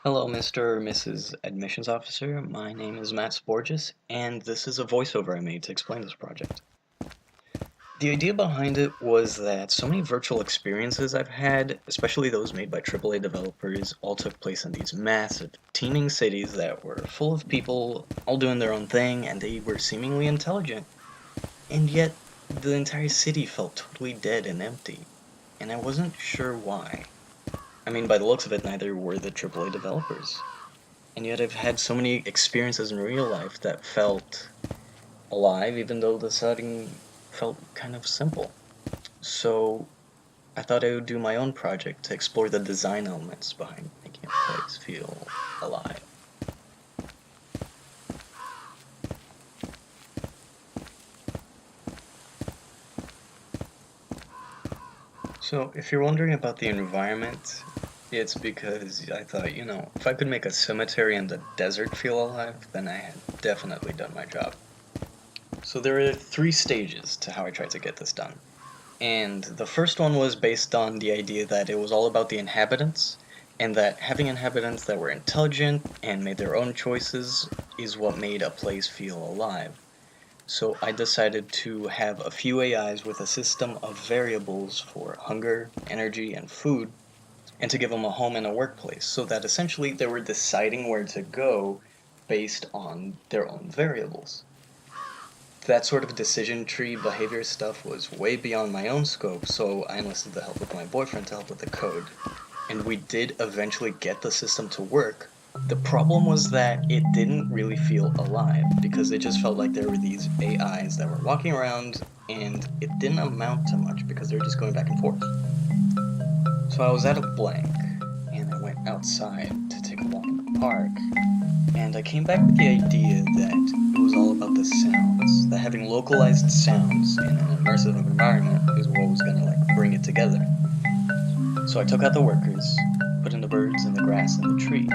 Hello, Mr. or Mrs. Admissions Officer. My name is Matt Sporges, and this is a voiceover I made to explain this project. The idea behind it was that so many virtual experiences I've had, especially those made by AAA developers, all took place in these massive, teeming cities that were full of people all doing their own thing, and they were seemingly intelligent. And yet, the entire city felt totally dead and empty, and I wasn't sure why. I mean, by the looks of it, neither were the AAA developers. And yet I've had so many experiences in real life that felt alive, even though the setting felt kind of simple. So I thought I would do my own project to explore the design elements behind making a place feel alive. So if you're wondering about the environment, it's because I thought, if I could make a cemetery and the desert feel alive, then I had definitely done my job. So there are three stages to how I tried to get this done. And the first one was based on the idea that it was all about the inhabitants, and that having inhabitants that were intelligent and made their own choices is what made a place feel alive. So I decided to have a few AIs with a system of variables for hunger, energy, and food, and to give them a home and a workplace, so that essentially they were deciding where to go based on their own variables. That sort of decision tree behavior stuff was way beyond my own scope, so I enlisted the help of my boyfriend to help with the code. And we did eventually get the system to work. The problem was that it didn't really feel alive, because it just felt like there were these AIs that were walking around, and it didn't amount to much because they were just going back and forth. So I was at a blank, and I went outside to take a walk in the park, and I came back with the idea that it was all about the sounds, that having localized sounds in an immersive environment is what was gonna bring it together. So I took out the workers, put in the birds and the grass and the tree,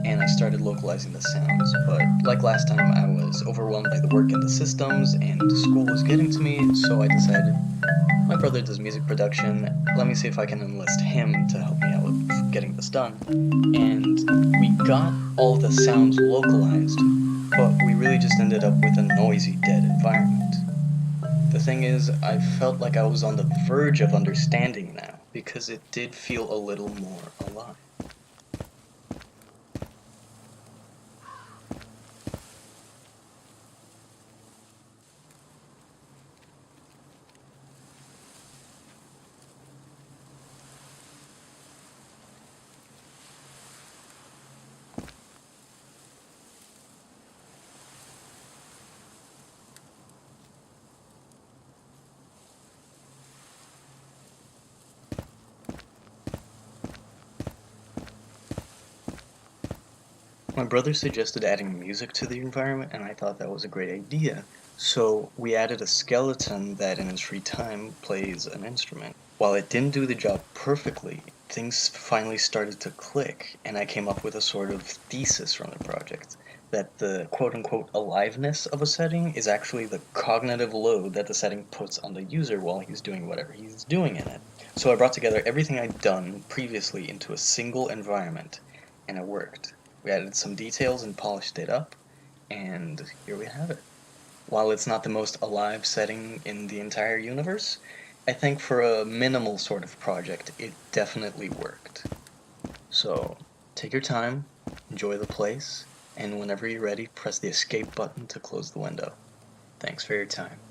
and I started localizing the sounds. But like last time, I was overwhelmed by the work and the systems, and school was getting to me, so I decided my brother does music production. Let me see if I can enlist him to help me out with getting this done. And we got all the sounds localized, but we really just ended up with a noisy, dead environment. The thing is, I felt like I was on the verge of understanding now, because it did feel a little more alive. My brother suggested adding music to the environment, and I thought that was a great idea. So we added a skeleton that in his free time plays an instrument. While it didn't do the job perfectly, things finally started to click, and I came up with a sort of thesis from the project. That the quote unquote aliveness of a setting is actually the cognitive load that the setting puts on the user while he's doing whatever he's doing in it. So I brought together everything I'd done previously into a single environment, and it worked. We added some details and polished it up, and here we have it. While it's not the most alive setting in the entire universe, I think for a minimal sort of project, it definitely worked. So, take your time, enjoy the place, and whenever you're ready, press the escape button to close the window. Thanks for your time.